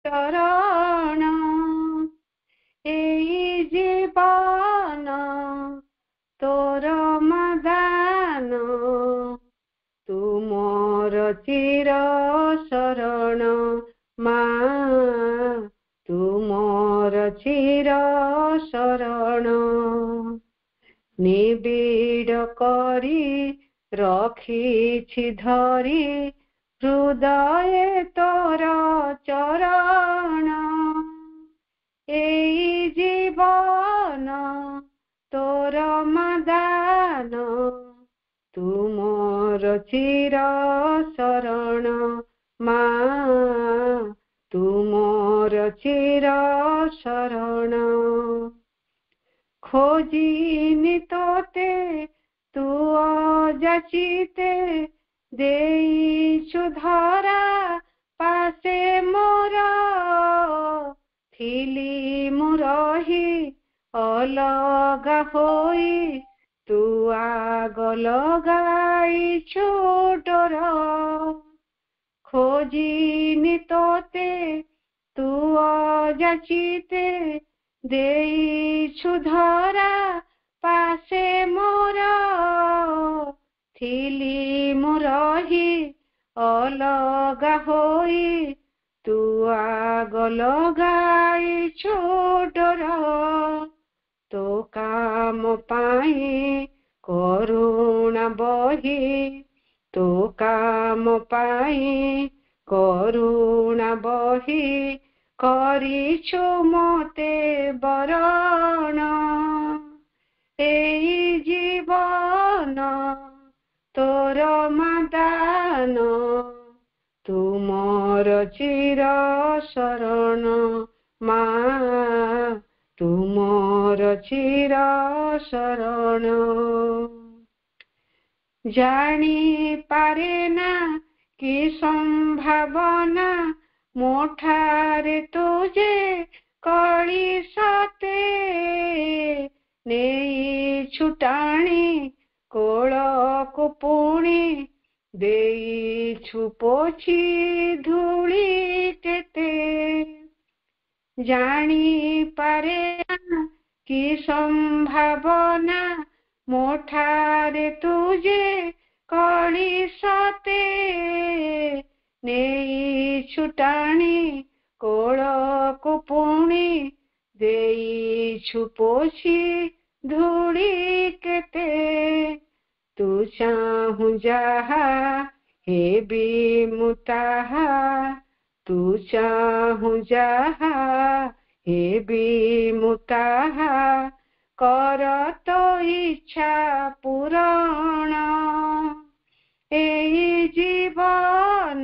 चरण एई जीवन तोर मदान तुमोर चिर शरण मां तुमोर चिर शरण निबिड़ करी रखिछि धरी हृदय तोर चरण एई जीवन तोर मदान तुमोर चिर शरण मां तुमोर चिर शरण खोजिनी तोते तू अजाचिते देइछु धरा पासे मोर थिली मुरही अलगा होई तू आग लगाइछु डोर खोजिनी तोते तू अजाचिते देइछु धरा पासे मोर थिली मुरही अलगा होई तू आग लगाइछु डोर तो काम पाई करुणा बही तो काम पाई करुणा बही करिछु मते बरण एई जीवन तोर मदान तुमोर चिर शरण मां तुमोर चिर शरण जानी पारे ना कि संभावना मोठारे तुझे कली सते नेई छुटाणी कोल को पुणी देइछु पोछि धूली तेते जानी पारे ना कि संभावना मोठारे तुझे कली सते नेई छुटाणी कोल को पुणी देइछु पोछि धूली केते तू चाहु जाहा हेबी मुताहा तू चाहु जाहा हेबी मुताहा कर तो इच्छा पूरण एई जीवन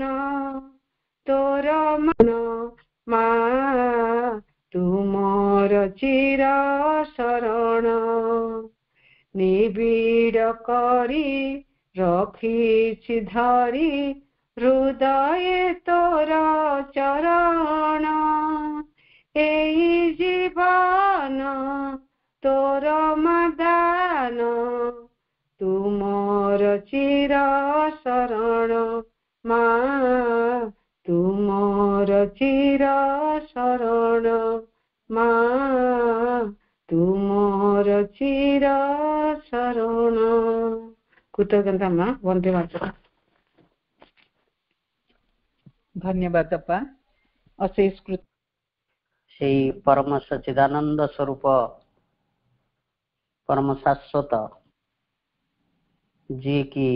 तोर मन मां तुमोर चिर शरण निबिड़ करी रखिछि धरी हृदय तोर चरण एई जीवन तोर मदान तुमोर चिर शरण मां तुमोर चिर शरण मां तुमोर चिर शरण कृतज्ञता मां वंदे मातरम। धन्यवाद अप्पा। अशेष कृत সেই পরম সচিদানন্দ স্বরূপ परम शाश्वत जी की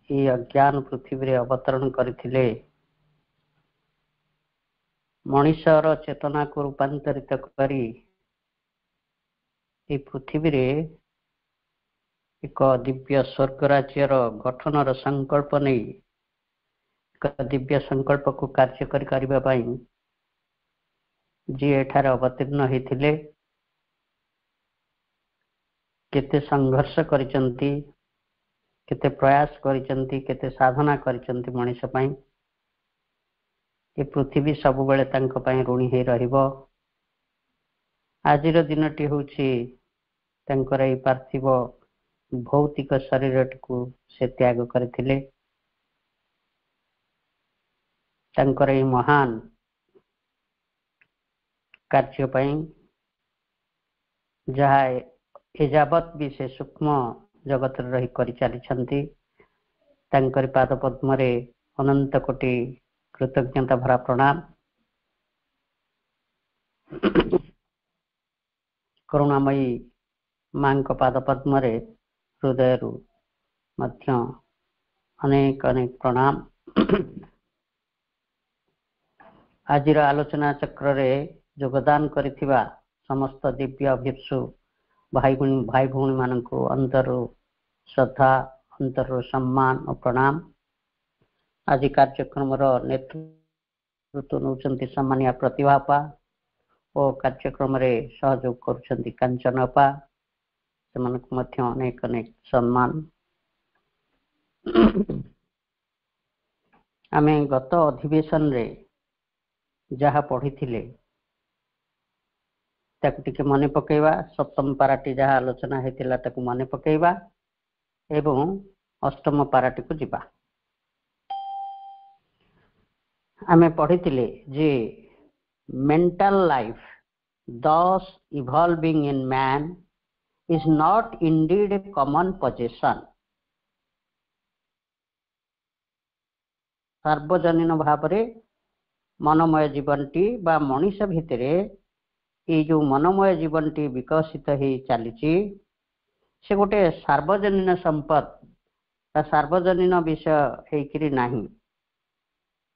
ये अज्ञान पृथ्वी रे अवतरण करथिले मनुष्यर चेतना को रूपांतरित करी ये पृथ्वी रे एक दिव्य स्वर्ग राज्यर गठनर संकल्प नहीं एक दिव्य संकल्प को कार्यकारी करबा पई जी एठारे अवतीर्ण होइथिले केते संघर्ष करिसंती केते प्रयास करिसंती केते साधना करिसंती मनुष्य पई ये पृथ्वी सब बेले तांको पई ऋणी हे रहिबो। आजिर दिनटी होछि तांकर ए पार्थिव भौतिक शरीर को से त्याग करथिले तांकर ए महान कार्य पई जहा एजावत भी से सूक्ष्म जगत रही करि चली तांकर पाद पद्म रे अनंत कोटि कृतज्ञता भरा प्रणाम। करुणामयी मां पाद पद्म रे हृदय मध्य अनेक अनेक प्रणाम। आज आलोचना चक्र रे योगदान करिथिबा समस्त दिव्य अभिप्सु भाई भौणी मान को अंतर श्रद्धा अंतर सम्मान और प्रणाम। आज कार्यक्रम नेतृत्व नौचंती सम्मानिया प्रतिभा अपा और कार्यक्रम रे सहयोग करुछंती कांचन अपा सेमानकु मध्य अनेक अनेक सम्मान। आमे गत अधिवेशन रे जहा पढ़ी ताकु टिके मने पकेवा। सप्तम पाराटी जहा आलोचना हेतिला ताकु मने पकेवा एवं अष्टम पाराटी को जिबा। आमे पढ़ी जे mental life thus evolving in man is not indeed a common possession। सार्वजनीन भाव रे मनोमय जीवनटी बा मनीष भितरे ये जो मनोमय जीवनटी विकसित हो चली से गोटे सार्वजनीन संपद सार्वजनीन विषय होकरी नहीं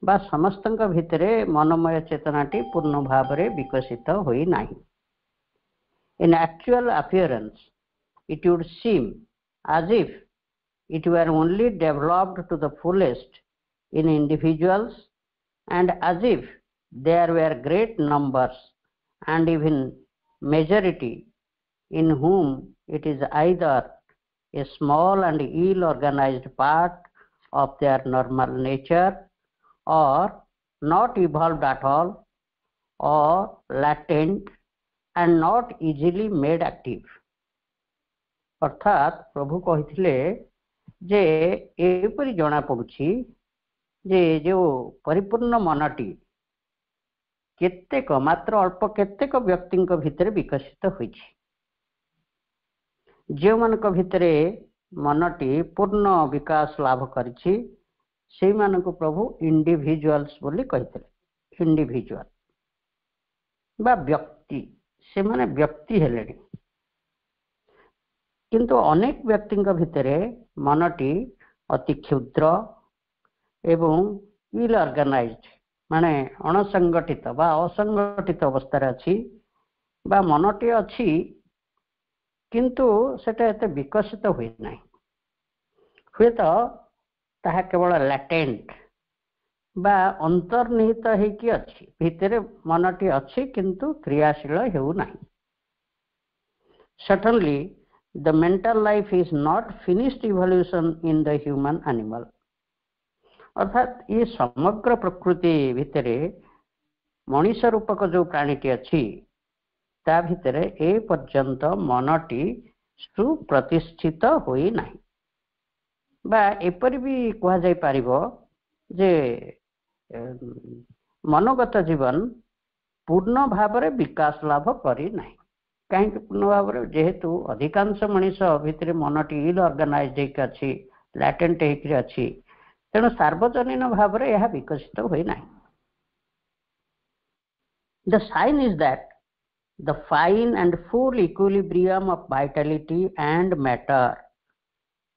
बा समस्त भितरे मनोमय चेतनाटी पूर्ण भाव रे विकसित होई नहीं। इन actual appearance it would seem as if it were only developed to the fullest in individuals and as if there were great numbers and even majority in whom it is either a small and ill organized part of their normal nature or not evolved at all or latent and not easily made active। अर्थात प्रभु कहिथिले जे एपरि जणा पडुछि जे जो परिपूर्ण मनटी केतेक मात्र अल्प केतेक व्यक्ति भितर विकसित होइछि। जो मानक भितरे मनटी पूर्ण विकास लाभ करिछि से मानक प्रभु इंडिविजुअल्स बोली कहिथिले। इंडिविजुअल बा व्यक्ति से माने व्यक्ति हेलेनी किंतु अनेक व्यक्ति भितरे मनटी अति क्षुद्र एवं इल ऑर्गेनाइज्ड माने अणसंगठित बा असंगठित अवस्था अच्छी बा मनटी अच्छी किंतु सेटा एते विकसित हुए नहीं। हुए तो ताहा केवल लैटेंट बा अंतर्निहित होइकी अच्छी भितरे मनटी अच्छी किंतु क्रियाशील हेउ नहीं। Certainly the mental life is not finished evolution in the human animal। अर्थात ये समग्र प्रकृति भितरे मनीष रूपक जो प्राणीटी अच्छी ता भितरे ए पर्यंत मनटी सुप्रतिष्ठित होई नहीं बा एपरि भी कहा जाय पारिबो जे मनोगत जीवन पूर्ण भाव रे विकास लाभ करी नहीं। कहीं पूर्ण भाव रे जेहेतु अधिकांश मनीष भितरे मनटी इल ऑर्गेनाइज्ड हेक अच्छी लैटेंट हेक अच्छी तेणु सार्वजनीन भाव रे यह विकसित होई नहीं। The sign is that the fine and full equilibrium of vitality and matter,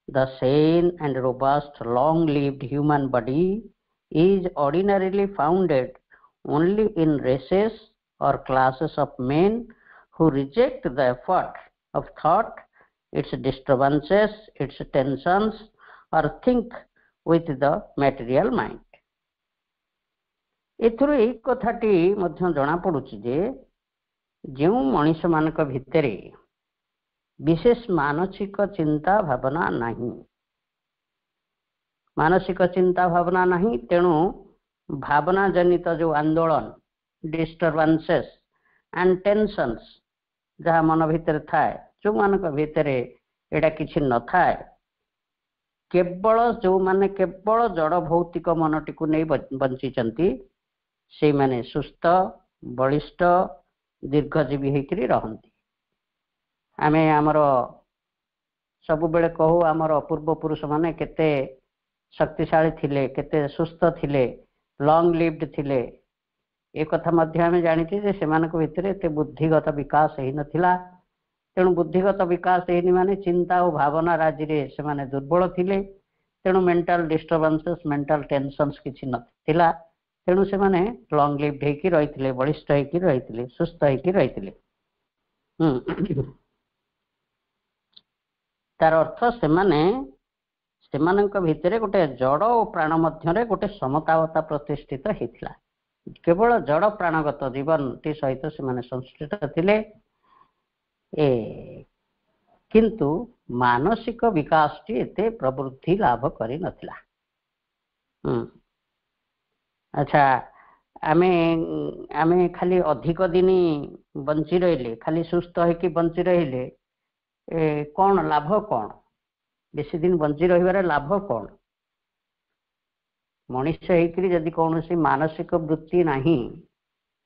the sane and robust long-lived human body is ordinarily founded only in races or classes of men who reject the effort of thought, its disturbances, its tensions, or think with the material mind। एथुरु एक कथाटी मध्य जणा पडुछि जे जो मनीष मानक भितरे विशेष मानसिक चिंता भावना नहीं मानसिक चिंता भावना नहीं तेणु भावना जनित जो आंदोलन डिस्टर्बेंसेस एंड टेंशन्स जहाँ मन भितर थाए जो मानक भितरे एटा किछि न थाए केवल जो माने केवल जड़ भौतिक मनटी को नहीं बंची से माने सुस्थ बलिष्ठ दीर्घजीवी होकर रहती। आमे आमर सब बेले कहू आमर पूर्व पुरुष माने केते शक्तिशाली थिले, केते सुस्थ थिले, लॉन्ग लिव्ड थिले। ए कथा मध्य आमे जानिछे जे सेमानक भितरे एते बुद्धिगत विकास हेई नथिला। तेणु बुद्धिगत विकास हेनी माने चिंता और भावना राजी रे सेमाने दुर्बल थिले। तेणु मेंटल डिस्टर्बेंसेस, मेंटल टेंशन्स किछि नथिला। तेणु सेमाने लॉन्ग लिव्ड हेकी रहिथिले, बलिष्ठ हेकी रहिथिले, सुस्थ हेकी रहिथिले। तार अर्थ सेमानक भितरे गोटे जड़ और प्राण मध्यरे गोटे समतावता प्रतिष्ठित हेतिला। केवल जड़ प्राणगत जीवन टी सहित सेमाने संश्लिष्ट थिले। किंतु मानसिक विकास टी एते प्रवृत्ति लाभ करि नथिला। अच्छा, आमे खाली अधिक दिन बंची रहिले, खाली सुस्थ होइकी बंची रहिले कौन लाभ, कौन बेसी दिन बंची रहिबार लाभ कौन? मनुष्य होइकरी जदि कौनसी मानसिक वृत्ति नाही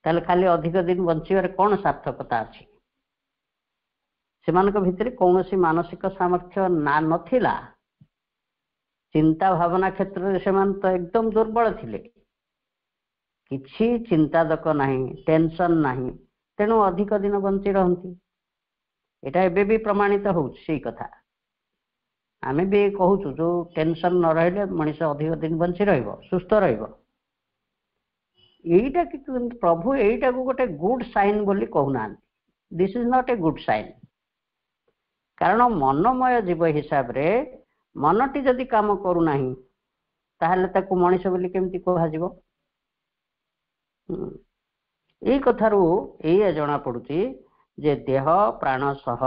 ताले खाली अधिक दिन बंचीबार कौन सार्थकता अछि? सेमानक भितरे कौनसी मानसिक सामर्थ्य ना नथिला। चिंता भावना क्षेत्र में सेमान तो एकदम दुर्बल थिले, किछि चिंतादक नाही, टेंशन नाही, तेणु अधिक दिन बंची रहंती। एटा एबे भी प्रमाणित होउछ सेही कथा। आमे भी कहूछु जो टेंशन न रहिले मनुष्य अधिक दिन बंची रहइबो, सुस्थ रहइबो। एटा कि प्रभु एटा को गोटे गुड साइन बोली कहूना। This is not a good sign. कारण मनमय जीव हिसाब रे मनटी जदि काम करू नाही ताहले ताकू मनुष्य बोली केमती कहाजिबो? एई कथारू एई जना पडुची जे देह प्राण सह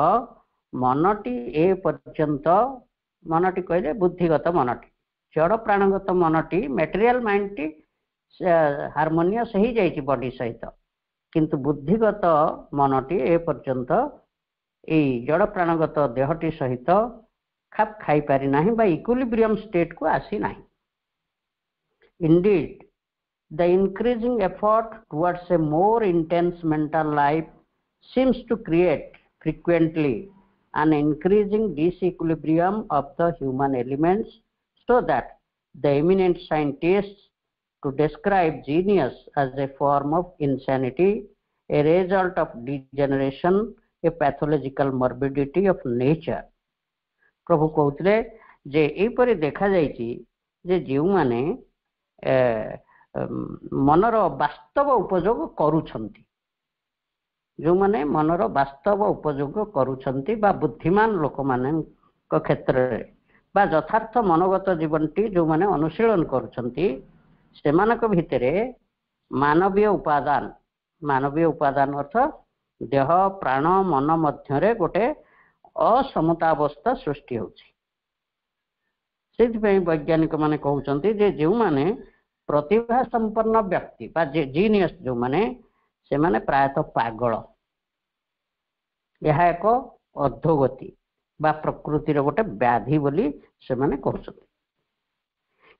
मनटी ए पर्यंत, मनटी कहले बुद्धिगत मनटी, जड़ प्राणगत मनटी मटेरियल माइंड टी हार्मोनियस ही जाइछि बॉडी सहित, किंतु बुद्धिगत मनटी ए पर्यंत एई जड़ प्राणगत देहटी सहित खाप खाई पारि नाही बा इक्विलिब्रियम स्टेट को आसी नाही। Indeed the increasing effort towards a more intense mental life seems to create frequently an increasing disequilibrium of the human elements, so that the eminent scientists to describe genius as a form of insanity, a result of degeneration, a pathological morbidity of nature. प्रभु कहते जे एपरि देखा जाइछि जे जेउ माने मनर वास्तव उपयोग करूछंती, जो माने मनर वास्तव उपयोग करूछंती बा बुद्धिमान लोक माने को क्षेत्र रे बा यथार्थ मनोगत जीवनटी जो माने अनुशीलन करूछंती सेमानक भितरे मानवीय उपादान अर्थ देह प्राण मन मध्यरे गोटे असमता अवस्था सृष्टि होछि। सेति पई वैज्ञानिक माने कहउछंती जे जेउ माने प्रतिभा संपन्न व्यक्ति बा जीनियस जो माने से माने प्रायतः पागल, यह एक अधोगति बा प्रकृतिर गोटे व्याधि बोली से माने कहउछंती।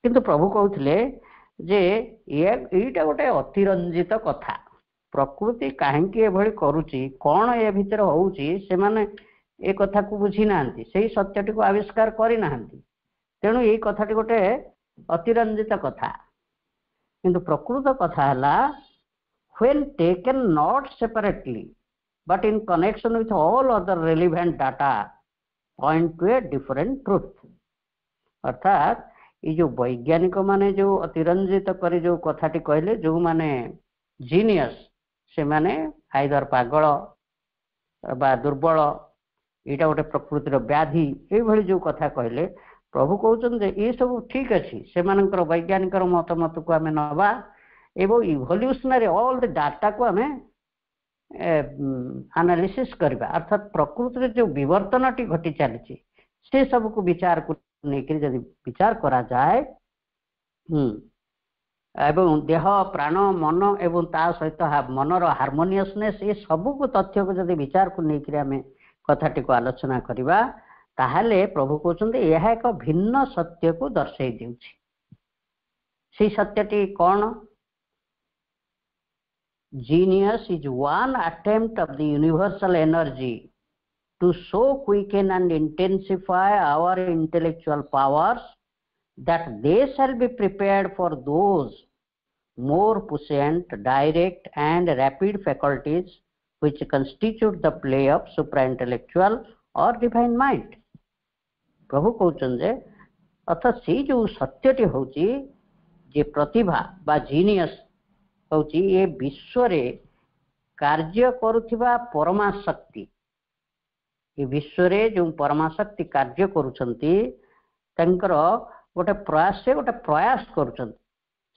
किंतु प्रभु कहउथिले जे एटा गोटे अतिरंजित कथा, प्रकृति काहेकि एभଳି करूची, कौन ए भितर होउची, से माने ए कथा को बुझी नांती, सेही सत्यटी को आविष्कार करि नांती। तेणु ए कथाटी गोटे अतिरंजित कथा। किंतु प्रकृत कथा हला when taken not separately but in connection with all other relevant data point to a different truth। अर्थात ये जो वैज्ञानिक माने जो अतिरंजित करी जो कथाटी कहले, जो माने जीनियस से माने आइदर पागल बा दुर्बल, एटा गोटे प्रकृतिर व्याधि, ए भली जो कथा कहले प्रभु कहउछन जे ये सब ठीक अछि, से मानकर वैज्ञानिक मत को आमे नबा एवं इवोल्यूशनरी ऑल द डाटा को आमे एनालिसिस करबा। अर्थात प्रकृति जो विवर्तनटी घटी चली से सब को विचार को लेकर यदि विचार करा जाए एवं देह प्राण मन एवं ता सहित मनर हार्मोनियसनेस ये सब को तथ्य को यदि विचार को लेकर आमे कथाटी को आलोचना करबा ताहले प्रभु कहउछन्ते यह एक भिन्न सत्य को दर्शाई देउछि। से सत्यटी कौन? Genius is one attempt of the universal energy to so quicken and intensify our intellectual powers that they shall be prepared for those more puissant, direct, and rapid faculties which constitute the play of supra-intellectual or divine mind. प्रभु कहउछन जे अर्थात से जो सत्यटी होची जे प्रतिभा बा genius होची ये विश्व रे कार्य करुथिबा परमा शक्ति, ये विश्व रे जो परमा शक्ति कार्य करूछंती तंकर गोटे प्रयास से गोटे प्रयास करूछंती।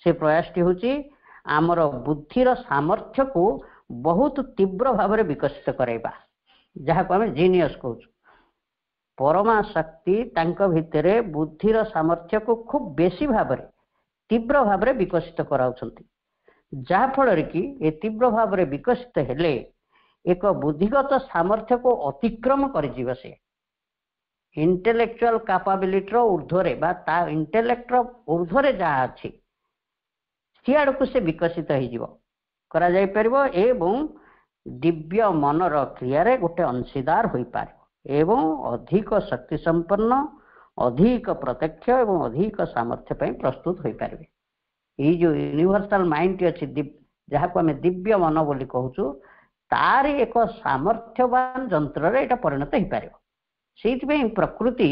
से प्रयासटी होची आमर बुद्धिर सामर्थ्य को बहुत तीव्र भाव में विकसित कराइबा, जहाँ को आम जीनियस कहूँ। परमा शक्ति तांक भितरे बुद्धिर सामर्थ्य को खूब बेसी भाव में तीव्र भाव में विकसित कराउछंती, जहाँ फल कि ए तीव्र भाव में विकसित हेले एक बुद्धिगत सामर्थ्य को अतिक्रम कर से इंटेलेक्चुअल कैपेबिलिटी ऊर्ध्वरे बा ता इंटेलेक्ट ऊर्ध्वरे जहाँ अच्छी सियाड़ को से विकसित करा जाई परिबो एवं दिव्य मनर क्रिया गोटे अंशीदार हो पारे एवं अधिक शक्ति संपन्न, अधिक प्रत्यक्ष एवं अधिक सामर्थ्य पर प्रस्तुत हो पारे। ये जो यूनिवर्सल माइंड अच्छी जहाँ को आम दिव्य मन बोली कहूँ तार एक सामर्थ्यवान जंत्र रे एटा परिणत हो पारे। से प्रकृति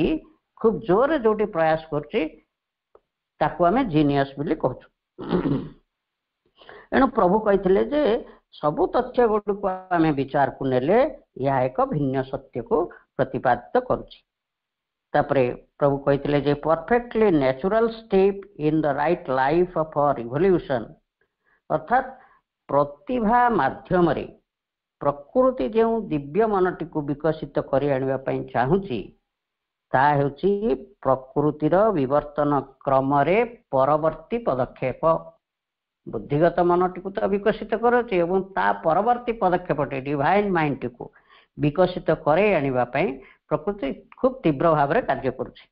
खूब जोर जो प्रयास कर जीनियस बोली कहूँ। एणु प्रभु कही जे सबु तथ्य गुड़ आम विचार को नेले यह एक भिन्न सत्य को प्रतिपादित करुछि। तापरे प्रभु कही जे perfectly natural step in the right life of our evolution, अर्थात प्रतिभा माध्यम रे प्रकृति जो दिव्य मनटी को विकसित करि आनिबा पई चाहूची ता हेउची प्रकृतिर विवर्तन क्रम रे परवर्ती पदक्षेप। बुद्धिगत मनटी को तो विकसित करुचे एवं ता परवर्ती पदक्षेप डिवाइन माइंड को विकसित करे आनिबा पई प्रकृति खूब तीव्र भाव में कार्य करुचे।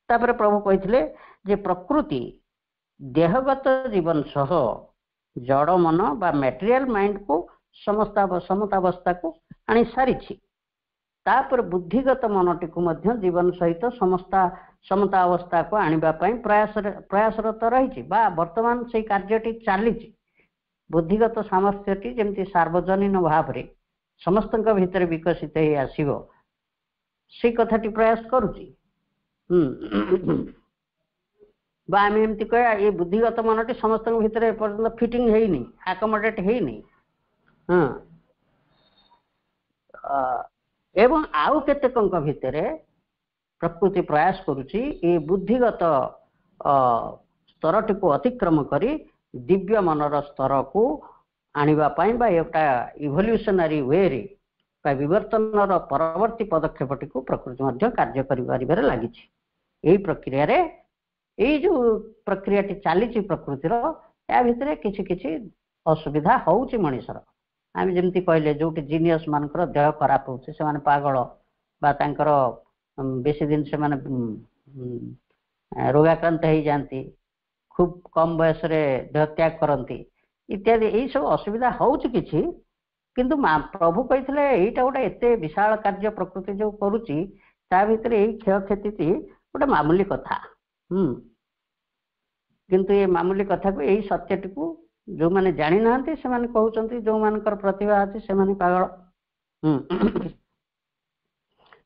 तापर प्रभु कही जे प्रकृति देहगत जीवन सह जड़ मन बा मटेरियल माइंड को समतावस्था को आनी सारी। तापर बुद्धिगत मनटी को मध्य जीवन सहित समता अवस्था को आनिबा पई प्रयासरत रही बा वर्तमान से कार्यटी चली। बुद्धिगत सामर्थ्यटी जमती सार्वजनीन भाव में समस्त भीतर विकसित हो आसीबो से कथाटी प्रयास करुची। बा आम एमती कह ये बुद्धिगत मनटी समस्त भीतर पर्यटन फिटिंग है नहीं, आकोमोडेट है नहीं। हाँ एवं आउ केतेकंक भितरे प्रकृति प्रयास करुची ये बुद्धिगत स्तरटी को अतिक्रम करी दिव्य मनर स्तर को आनिबा पाई बा एटा इवोल्यूशनरी वे रे बा विवर्तनर परवर्ती पदक्षेपटी को प्रकृति मध्य कार्य करिबारे लागिछि। एही प्रक्रिया रे एई जो प्रक्रियाटी चली प्रकृतिर या भितरे किछि किछि असुविधा होउछि मनुष्यर। आम जमी कहले जो जीनियस मानकर देह खराब होचे से माने पागल बा तांकर बेसी दिन से माने रोगाक्रांत हो जाती, खूब कम बयस रे देह त्याग करती इत्यादि यही सब असुविधा होउछि किछि। किंतु प्रभु कही एटा गोटे एते विशाल कार्य प्रकृति जो करुची ता भितर यही क्षयक्षति गोटे मामूली कथा। किंतु ये मामूली कथा को यही सत्यटी को जो माने जानी नाहंती से माने कहउचंती जो मानकर प्रतिभा अछि से माने पागल।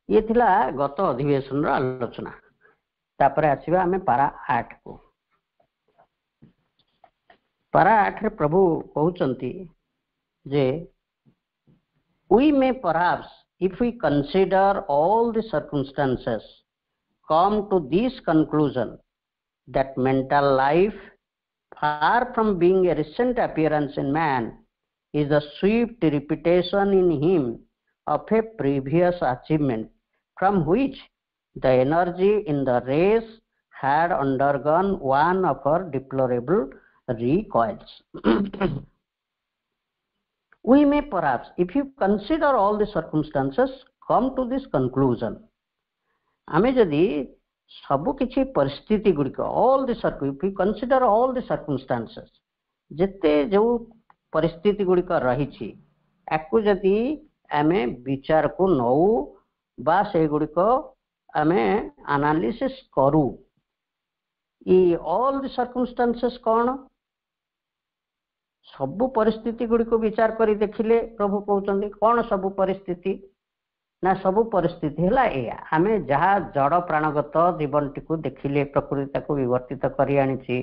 ये थिला गत अधिवेशन आलोचना। तापर आसीबा आमे पारा 8 को। पारा 8 रे प्रभु कहउचंती जे we may perhaps if we consider all the circumstances come to this conclusion that mental life, far from being a recent appearance in man, is the swift repetition in him of a previous achievement from which the energy in the race had undergone one of her deplorable recoils. We may perhaps, if you consider all the circumstances, come to this conclusion. आमे जदि सबु किछि परिस्थिति गुड़िक all the if you consider all the circumstances, जेते जो परिस्थिति गुड़िक रही जदि आमे विचार को नौ बा से गुड़िक आमे एनालिसिस करू ऑल द सर्कमस्टेंसेस कौन सबु परिस्थिति गुड़ी को विचार करी देखिले प्रभु कहते कौन सबु परिस्थिति ना सबु परिस्थिति है आम जहाँ जड़ प्राणगत जीवन टी देखिले प्रकृति को विवर्तित करी आनी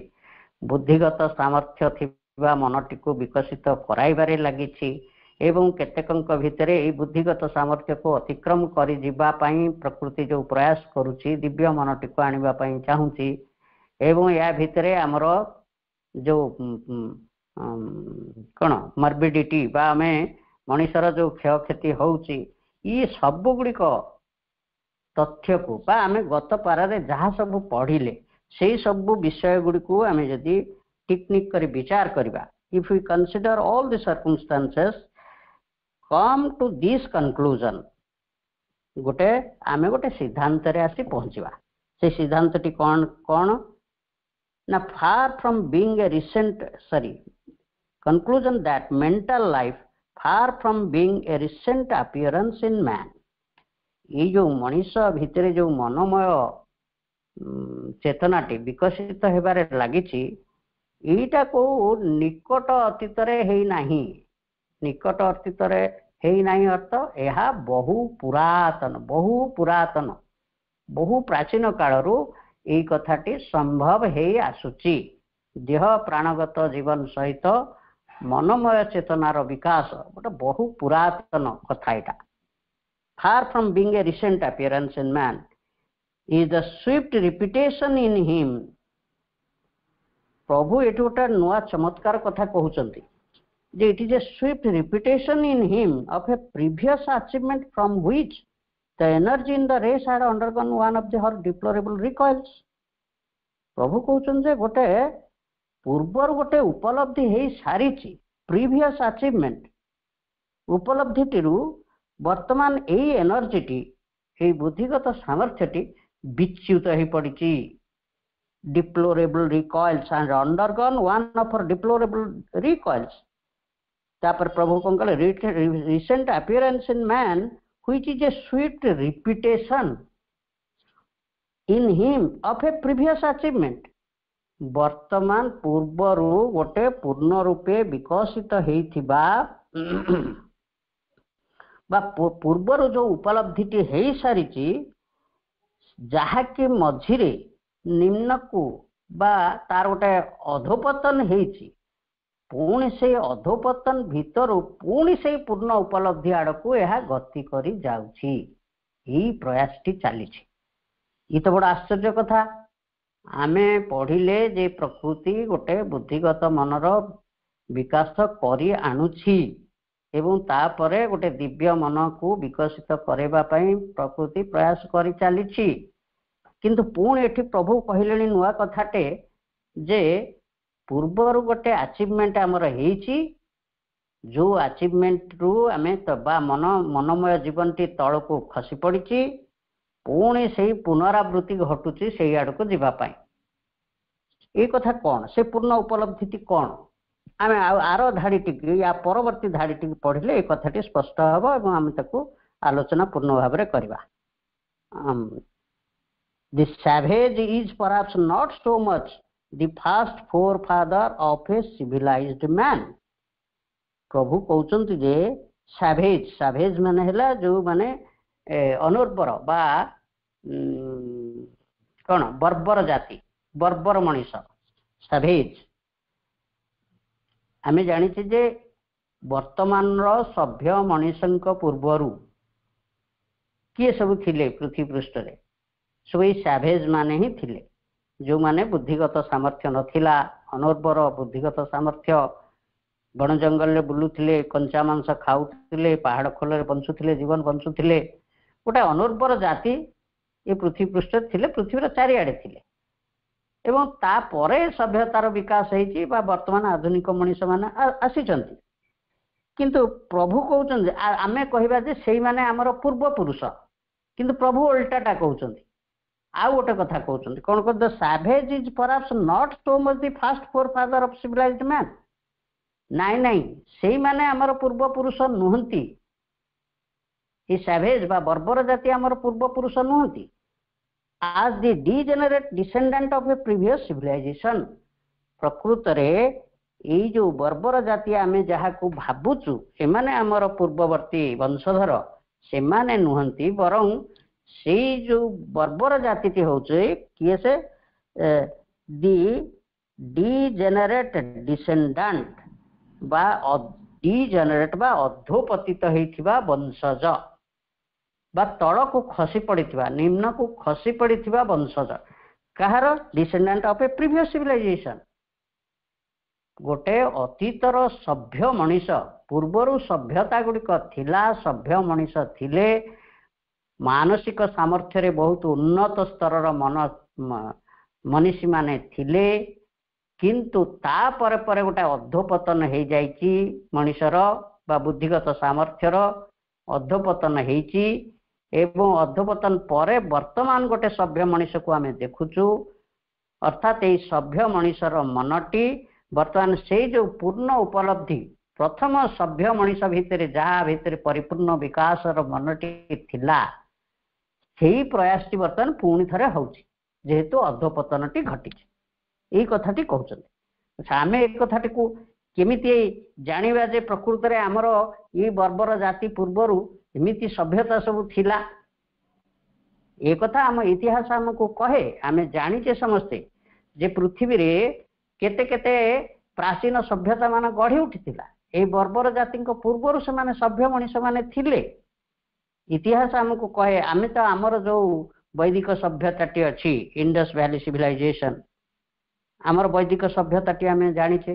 बुद्धिगत सामर्थ्य थिबा मनटी को विकसित कराइबारे लगी एवं केतेकंक भितरे এই बुद्धिगत सामर्थ्य को अतिक्रम करी जीवा पई प्रकृति जो प्रयास करूची दिव्य मनटी को आनिबा पई चाहूची एवं या भितरे हमर जो कौन मर्बिडिटी बा आमे मनुष्यर जो क्षय क्षति होउची ये सब गुड़िक तथ्य को बा आमे गत पारारे जहाँ सब पढ़िले से सब विषय गुड़ी को आमे जदि टिकनिक करी विचार करिबा if we consider all the circumstances come to this conclusion गोटे आमे गोटे सिद्धांत रे आसी पहुंचवा से सिद्धांत टी कौन कौन ना फार from being a recent conclusion that mental life far from being a recent appearance in man ये जो मनीष भितर जो मनोमय चेतनाटी विकसित हेबारे लागिछि एटा को निकट अतीत रे हेई नाही निकट अतीत रे हेई नाही अर्थ एहा बहु पुरातन बहु प्राचीन कालरू एई कथाटी संभव हेई आसुची देह प्राणगत जीवन सहित मनोमय चेतनार विकास गोटे बहु पुरातन कथा एटा far from being a recent appearance in man is the swift repetition in him प्रभु एटी गोटे नुआ चमत्कार कथा कहउचंती जे it is a swift repetition in him of a previous achievement from which the energy in the race had undergone one of the her deplorable recoils प्रभु कहउचन जे गोटे पूर्वर गोटे उपलब्धि है सारी प्रीवियस अचीवमेंट उपलब्धि वर्तमान यही एनर्जी ये बुद्धिगत सामर्थ्य विच्युत हो पड़ी deplorable recoils and undergone one of deplorable recoils तापर प्रभु कौन कहले recent appearance in man which is a swift repetition in him of a previous achievement वर्तमान पूर्वरु गोटे पूर्ण रूपे विकसित होइथिबा बा पूर्वरु जो उपलब्धिटी है सारी जहा कि मझिरे निम्न को बा तार गोटे अधोपतन होइछि पुणी से अधोपतन भीतर पुणी से पूर्ण उपलब्धि आड़ को यह गति करी जाउछि ई प्रयासटी चलीछि ये तो बड़ा आश्चर्य कथा आमे पढ़िले जे प्रकृति गोटे बुद्धिगत मनर विकास करी आणुछि एवं तापरे गोटे दिव्य मन को विकसित करबा पई प्रकृति प्रयास करी चलीछि किंतु पुणी एठी प्रभु कहलेनी नुआ कथाटे जे पूर्वर गोटे अचीवमेंट आमर हेछि जो अचीवमेंट रु आमे तबा मनोमय जीवन टी तळ को खसी पड़िछि पुणी से पुनरावृत्ति घटुची से आड़ को जीवाई ये कथा कौन से पूर्ण उपलब्धि कौन आम आर धाड़ी या परवर्ती धाड़ी पढ़ले ये कथाटी स्पष्ट हम और आम आलोचना पूर्ण भाव में करवा the savage is perhaps not so much the first forefather of a civilized man प्रभु कहते जे सैवेज माने हैला जो माने अनुर्बर बा कौन बर्बर जाति बर्बर मनीष सैवेज आमे जानिछे जे वर्तमान सभ्य मनीषंक पूर्वरु किए सब थिले पृथ्वी पृष्ठ रे सब ये सैवेज माने ही थिले जो माने बुद्धिगत सामर्थ्य नथिला अनुर्बर बुद्धिगत सामर्थ्य बण जंगल रे बुलुथिले कंचा मांस खाउथिले पहाड़ खोल रे बंचुथिले जीवन बंचुथिले गोटे अनुर्बर जाति ये पृथ्वी पृष्ठ थिले पृथ्वीर चारिआडे थिले एवं तापरे सभ्यतार विकास होइछि बा वर्तमान आधुनिक मनीष माने आसीचंती किंतु प्रभु कहउछन आमे कहिबा जे सेई माने हमर पूर्व पुरुष किंतु प्रभु उल्टाटा कहउछंती आ गोटे कथा कहउछंती कोन को the savage is perhaps not so much the first forefather of civilized man ନାଇଁ ନାଇଁ ସେଇମାନେ ଆମର ପୂର୍ବପୁରୁଷ ନୁହନ୍ତି। ଏ ସାଭେଜ ବା ବର୍ବର ଜାତି ଆମର ପୂର୍ବପୁରୁଷ ନୁହନ୍ତି। as the degenerate descendant of a previous civilization, ପ୍ରକୃତରେ ଏଇ ଯୋଉ ବର୍ବର ଜାତି ଆମେ ଯାହାକୁ ଭାବୁଛୁ ସେମାନେ ଆମର ପୂର୍ବବର୍ତ୍ତୀ ବଂଶଧର, ସେମାନେ ନୁହନ୍ତି। ବରଂ ସେଇ ଯୋଉ ବର୍ବର ଜାତିଟି ହଉଛି କିଏ ସେ ଦି ଡିଜେନେରେଟ ଡିସେଣ୍ଡାଣ୍ଟ ବା ଡିଜେନେରେଟ ବା ଅଧୋପତିତ ହେଇଥିବା ବଂଶଜ ବା ତଳକୁ ଖସି ପଡ଼ିଥିବା ନିମ୍ନକୁ ଖସି ପଡ଼ିଥିବା ବଂଶଜ। କାହାର? ଡିସେଣ୍ଡାଣ୍ଟ ଅଫ ଏ ପ୍ରିଭିୟସ୍ ସିଭିଲାଇଜେସନ। ଗୋଟେ ଅତୀତର ସଭ୍ୟ ମଣିଷ, ପୂର୍ବରୁ ସଭ୍ୟତା ଗୁଡ଼ିକ ଥିଲା, ସଭ୍ୟ ମଣିଷ ଥିଲେ, ମାନସିକ ସାମର୍ଥ୍ୟରେ ବହୁତ ଉନ୍ନତ ସ୍ତରର ମନୀଷୀ ମାନେ ଥିଲେ, କିନ୍ତୁ ତାପରେ ପରେ ଗୋଟେ ଅଧୋପତନ ହେଇଯାଇଛି ମଣିଷର ବା ବୁଦ୍ଧିଗତ ସାମର୍ଥ୍ୟର ଅଧୋପତନ ହେଇଛି। ଏବଂ ଅଧୋପତନ ପରେ ବର୍ତ୍ତମାନ ଗୋଟେ ସଭ୍ୟ ମଣିଷକୁ ଆମେ ଦେଖୁଛୁ। ଅର୍ଥାତ୍ ଏଇ ସଭ୍ୟ ମଣିଷର ମନଟି ବର୍ତ୍ତମାନ ସେଇ ଯୋଉ ପୂର୍ଣ୍ଣ ଉପଲବ୍ଧି, ପ୍ରଥମ ସଭ୍ୟ ମଣିଷ ଭିତରେ ଯାହା ଭିତରେ ପରିପୂର୍ଣ୍ଣ ବିକାଶର ମନଟି ଥିଲା, ସେଇ ପ୍ରୟାସଟି ବର୍ତ୍ତମାନ ପୁଣି ଥରେ ହଉଛି, ଯେହେତୁ ଅଧୋପତନଟି ଘଟିଛି। ଏଇ କଥାଟି କହୁଛନ୍ତି। ଆମେ ଏ କଥାଟିକୁ କେମିତି ଜାଣିବା ଯେ ପ୍ରକୃତରେ ଆମର ଏଇ ବର୍ବର ଜାତି ପୂର୍ବରୁ ଏମିତି ସଭ୍ୟତା ସବୁ ଥିଲା? ଏ କଥା ଆମ ଇତିହାସ ଆମକୁ କହେ। ଆମେ ଜାଣିଛେ ସମସ୍ତେ ଯେ ପୃଥିବୀରେ କେତେ କେତେ ପ୍ରାଚୀନ ସଭ୍ୟତା ମାନ ଗଢ଼ି ଉଠିଥିଲା। ଏଇ ବର୍ବର ଜାତିଙ୍କ ପୂର୍ବରୁ ସେମାନେ ସଭ୍ୟ ମଣିଷ ମାନେ ଥିଲେ। ଇତିହାସ ଆମକୁ କହେ। ଆମେ ତ ଆମର ଯୋଉ ବୈଦିକ ସଭ୍ୟତାଟି ଅଛି, ଇଣ୍ଡସ୍ ଭ୍ୟାଲି ସିଭିଲାଇଜେସନ, ଆମର ବୈଦିକ ସଭ୍ୟତାଟି ଆମେ ଜାଣିଛେ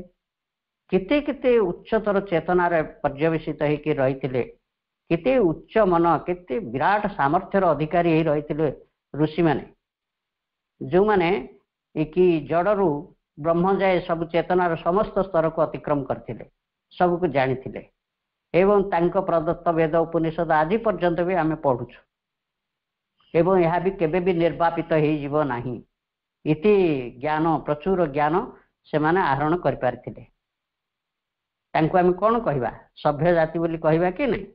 କେତେ କେତେ ଉଚ୍ଚତର ଚେତନାରେ ପର୍ଯ୍ୟବେସିତ ହେଇକି ରହିଥିଲେ, କେତେ ଉଚ୍ଚ ମନ, କେତେ ବିରାଟ ସାମର୍ଥ୍ୟର ଅଧିକାରୀ ହେଇ ରହିଥିଲେ ଋଷିମାନେ, ଯେଉଁମାନେ କି ଜଡ଼ରୁ ବ୍ରହ୍ମ ଯାଏ ସବୁ ଚେତନାର ସମସ୍ତ ସ୍ତରକୁ ଅତିକ୍ରମ କରିଥିଲେ, ସବୁକୁ ଜାଣିଥିଲେ। ଏବଂ ତାଙ୍କ ପ୍ରଦତ୍ତ ବେଦ ଉପନିଷଦ ଆଜି ପର୍ଯ୍ୟନ୍ତ ବି ଆମେ ପଢୁଛୁ ଏବଂ ଏହା ବି କେବେ ବି ନିର୍ବାପିତ ହେଇଯିବ ନାହିଁ। ଇତି ଜ୍ଞାନ, ପ୍ରଚୁର ଜ୍ଞାନ ସେମାନେ ଆହରଣ କରିପାରିଥିଲେ। ତାଙ୍କୁ ଆମେ କ'ଣ କହିବା? ସଭ୍ୟ ଜାତି ବୋଲି କହିବା କି ନାହିଁ?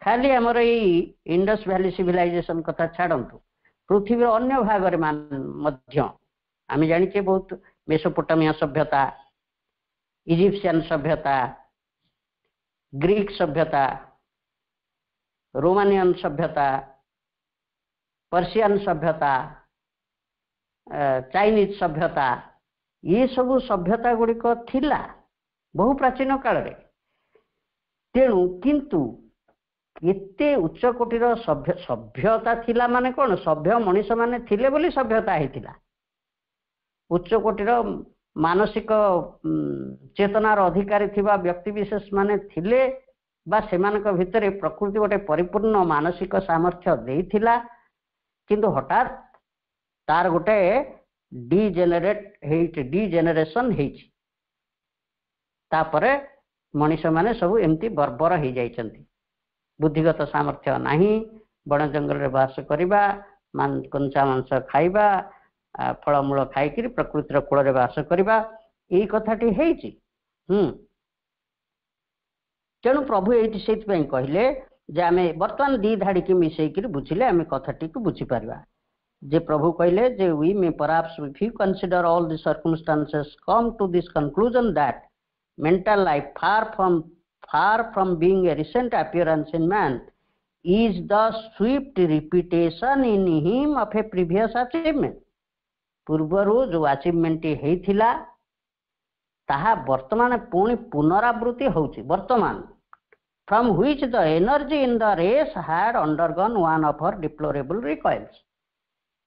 ଖାଲି ଆମର ଏଇ ଇଣ୍ଡସ୍ ଭ୍ୟାଲି ସିଭିଲାଇଜେସନ କଥା ଛାଡ଼ନ୍ତୁ, ପୃଥିବୀର ଅନ୍ୟ ଭାଗରେ ମଧ୍ୟ ଆମେ ଜାଣିଛେ ବହୁତ ମେସୋପୋଟାମିଆ ସଭ୍ୟତା, ଇଜିପ୍ସିଆନ ସଭ୍ୟତା, ଗ୍ରୀକ ସଭ୍ୟତା, ରୋମାନିଆନ ସଭ୍ୟତା, पर्सियान सभ्यता, चाइनीज सभ्यता, ये सब सभ्यता गुड़िक थिला बहु प्राचीन काल रे। तेणु किंतु एते उच्च कोटीर सभ्यता थिला माने कोन? सभ्य मनीष माने थिले बोली सभ्यता हेतिला। उच्च कोटीर मानसिक चेतनार अधिकारी थिबा व्यक्ति विशेष माने थिले बा सेमानक भितरे प्रकृति गोटे परिपूर्ण मानसिक सामर्थ्य देइथिला, किंतु हठात तार गोटे डिजेनेरेशन हेछि। तापरे मनीष माने सब एमती बर्बर हो जाइछन्ति। बुद्धिगत सामर्थ्य नहीं, बण जंगल रे बास करिबा, कंचा मांस खाइबा, फलमूल खाइकरी प्रकृतिर कूल रे बास करिबा, एई कथाटी हेछि। तेणु प्रभु एइति सेति कहले जे आमे वर्तमान दी धाड़ी की मिसेइकरी बुझिले आमे कथाटी को बुझी पारबा। जे प्रभु कहले जे we may perhaps if you consider all the circumstances come to this conclusion that mental life far from being a recent appearance in man is the swift repetition in him of a previous achievement. पूर्वरु जो achievement हेइथिला ताहा वर्तमान पुणी पुनरावृत्ति होउछि। वर्तमान from which the energy in the race had undergone one of her deplorable recoils.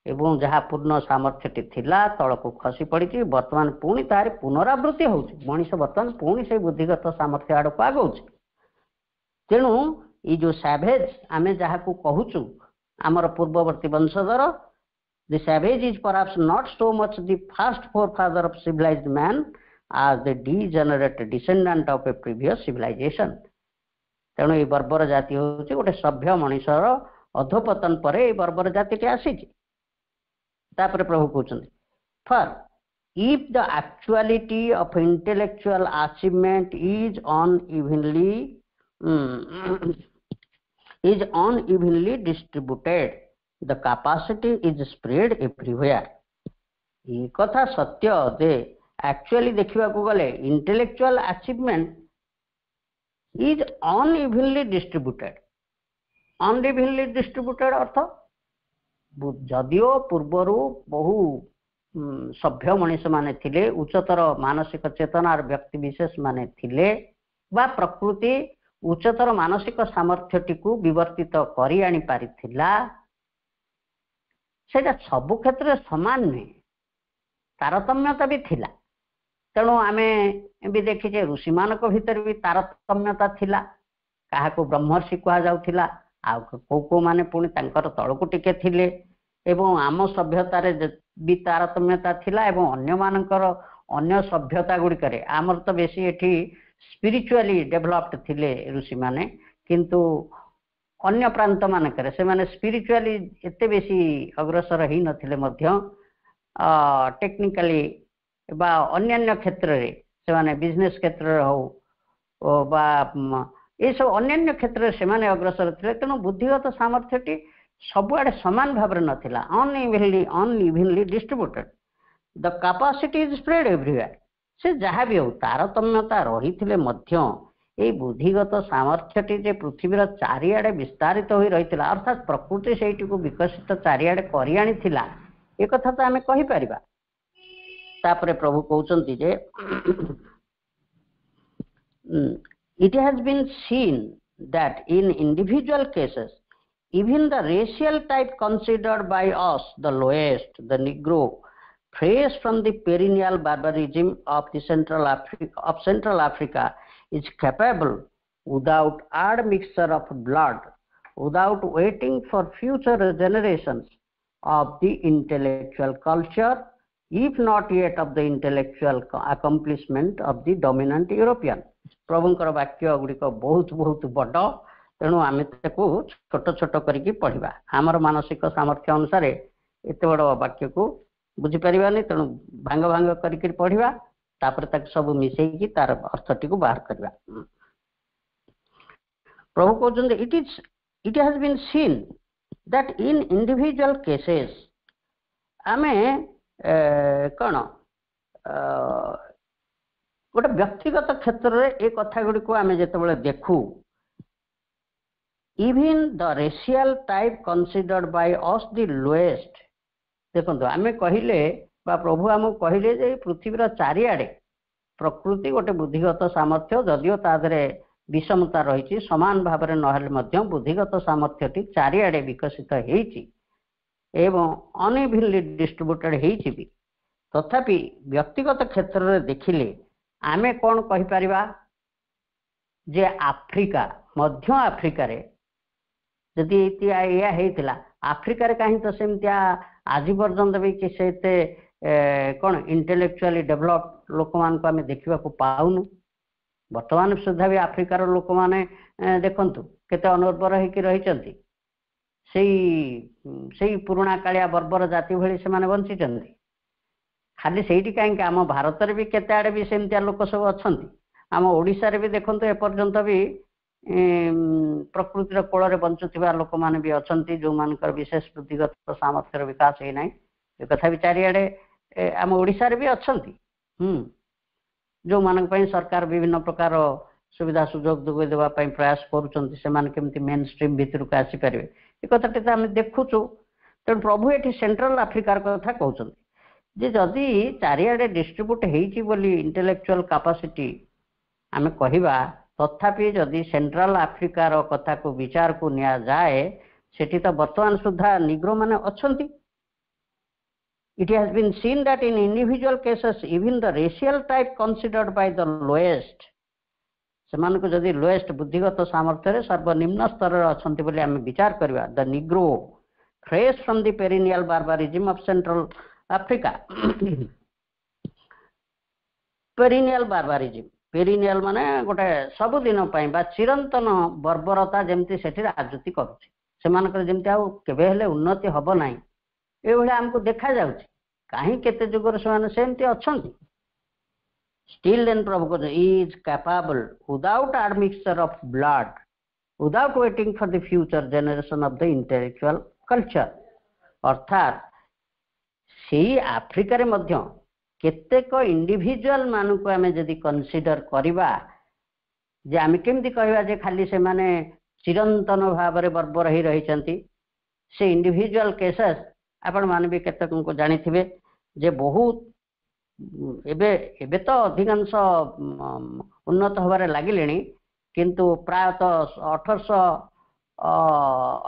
एवं जहाँ पूर्ण सामर्थ्यटी थिला तलको खसी पड़ी, वर्तमान पुणी तार पुनरावृत्ति होउछि। मनीष वर्तमान पुणी से बुद्धिगत सामर्थ्य आड़क आगौछि। तेणु ये जो सैवेज आमे जहाकू कहूचु आमर पूर्ववर्ती वंशधर, the savage is perhaps not so much the first forefather of civilized man as the degenerate descendant of a previous civilization. तेणु ये बर्बर जाति होउछि गोटे सभ्य मनीषर अधोपतन पर ये बर्बर जाति आसी। तापर प्रभु कहते for if the actuality of intellectual achievement is unevenly distributed, the capacity is spread everywhere. ये कथा सत्य जे एक्चुअली देखा गले intellectual achievement is unevenly distributed अर्थ जदिओ पूर्वर बहु सभ्य मनीष माने थिले, उच्चतर मानसिक चेतनार व्यक्ति विशेष माने थिले, बा प्रकृति उच्चतर मानसिक सामर्थ्यटी को विवर्तित करी आनी पारिथिला, सेटा सबु क्षेत्र समान नहीं, तारतम्यता भी थिला। तेणु आमे भी देखीचे ऋषि मानक भीतर भी तारतम्यता थिला, काहाको ब्रह्मर्षि कहा जाउथिला, आ को माने पुणी तांकर तळको टिके थिले, एवं आम सभ्यतारे भी तारतम्यता थिला, एवं अन्य मानकर अन्य सभ्यता गुड़िकरे आमर तो बेसी एठी स्पिरिचुअली डेभलप्ड थिले ऋषि माने, किंतु अन्य प्रांत मानकरे से माने स्पिरिचुअली एते बेसी अग्रसर ही नथिले मध्य टेक्निकली बा अन्य क्षेत्र रे से माने बिजनेस क्षेत्र हो बा ये सब अन्य क्षेत्र से माने अग्रसर थिले। तेणु बुद्धिगत सामर्थ्यटी सबुआडे समान भाव नथिला, unevenly distributed, the capacity is spread everywhere. से जहाँ भी हो तारतम्यता रही थिले मध्य ये बुद्धिगत सामर्थ्यटी जे पृथ्वीर चारिआडे विस्तारित हो रही, अर्थात प्रकृति से विकसित चारिआडे करी आनी थिला, एक कथा तो आमे कहि परिबा। तापरे प्रभु कहउचंती जे it has been seen that in individual cases even the racial type considered by us the lowest, the Negro, fresh from the perennial barbarism of the Central Africa, is capable, without admixture of blood, without waiting for future generations, of the intellectual culture, if not yet of the intellectual accomplishment of the dominant European. प्रभुंकर वाक्य गुड़िक बहुत बहुत बड़, तेणु आम छोट छोट करके पढ़ा, आमर मानसिक सामर्थ्य अनुसार एत बड़ वाक्य को बुझीपारानी, तेणु भांग भांग करके पढ़ा, तापर सब मिसेकी तार अर्थटी को बाहर करवा। प्रभु कहते it has been seen that in individual cases आमे कौन गोटे व्यक्तिगत क्षेत्र में ये कथा गुड़ी को आमे जेतेबेले देखू, even the racial type considered by us the lowest. देखो आमे कहिले बा प्रभु आम कहले जे पृथ्वीर चारिआडे प्रकृति गोटे बुद्धिगत सामर्थ्य, जदिओ तादरे विषमता रही समान भाव में नहेले बुद्धिगत सामर्थ्यटी चारिआडे विकसित होइछि एवं अनइवनली डिस्ट्रीब्यूटेड होइछि भी। तथापि व्यक्तिगत क्षेत्र में देखिले आमे कौन कहि परिबा जे आफ्रिका, मध्य आफ्रिका रे जदि या हेतिला, आफ्रिका रे कहीं तो सेमतिया आज पर्यंत भी कि सेते कौन इंटेलेक्चुअली डेभलप्ड लोक मान को आमे देखिबा को पाउनु। वर्तमान सुधा भी आफ्रिकार लोक माने देखंतु केते अनुर्वर होइकि रहिचंती, सेई पुराणा कालिया बर्बर जाति भली से माने बंचिचंती। खाली सेठी कहीं आम भारत में भी केते आड़े भी सेमतिया लोक सब अछंती, आम ओडिशा रे भी देखंतु एपर्यंत भी प्रकृतिर कोल रे बंचुथिबा लोक माने भी अछंती, जो मानकर विशेष बुद्धिगत सामर्थ्यर विकास हे नाही। ए कथा भी चारिआडे आम ओडिशा रे भी अछंती, जो मानक पई सरकार विभिन्न प्रकार सुविधा सुजोग जोगे देवा पई प्रयास करूचंती, से माने केमती मेन स्ट्रीम भीतर को आसी परिबे, ए कथाटी तो आम देखुचु। तेणु प्रभु एठी सेंट्रल आफ्रिकार कथा कहउचंती जे जदि चारिआडे डिस्ट्रीब्यूट हेइछि बोली इंटेलेक्चुअल कैपेसिटी आमे कहिबा, तथापि जदि सेंट्रल आफ्रिकार कथा को विचार को निया जाए सेठी तो वर्तमान सुधा निग्रो माने अछंती। It has been seen that in individual cases even the racial type considered by the lowest, सेमान को जदि लोएस्ट बुद्धिगत सामर्थ्य रे सर्वनिम्न स्तर रे अछंती बोली आमे विचार करबा, the Negro fresh from the perennial barbarism of Central Africa. Perennial barbarism, perennial माने गोटे सब दिन पई बा चिरंतन बर्बरता जेमती सेठी राजनीति करूछि, सेमानकर जेमती आ केबे हेले उन्नति हबो नाही ए भले हमको देखा जाउछि। कहीं केते जुगर से सेमती अच्छा स्टिल देन प्रभु को is capable without admixture of blood without waiting for the future generation of the intellectual culture अर्थात से आफ्रिका रे मध्य केतेक इंडिविजुअल मान को आम जदि कनसिडर करवा जे आम केमती कहवा जे खाली से माने चिरंतन भाव में बर्बर ही रही से इंडिविजुअल केसेस आपण मान भी केतेक को जानी थे जे बहुत एबे एबे तो अधिकांश उन्नत होबार लगिले किंतु प्रायतः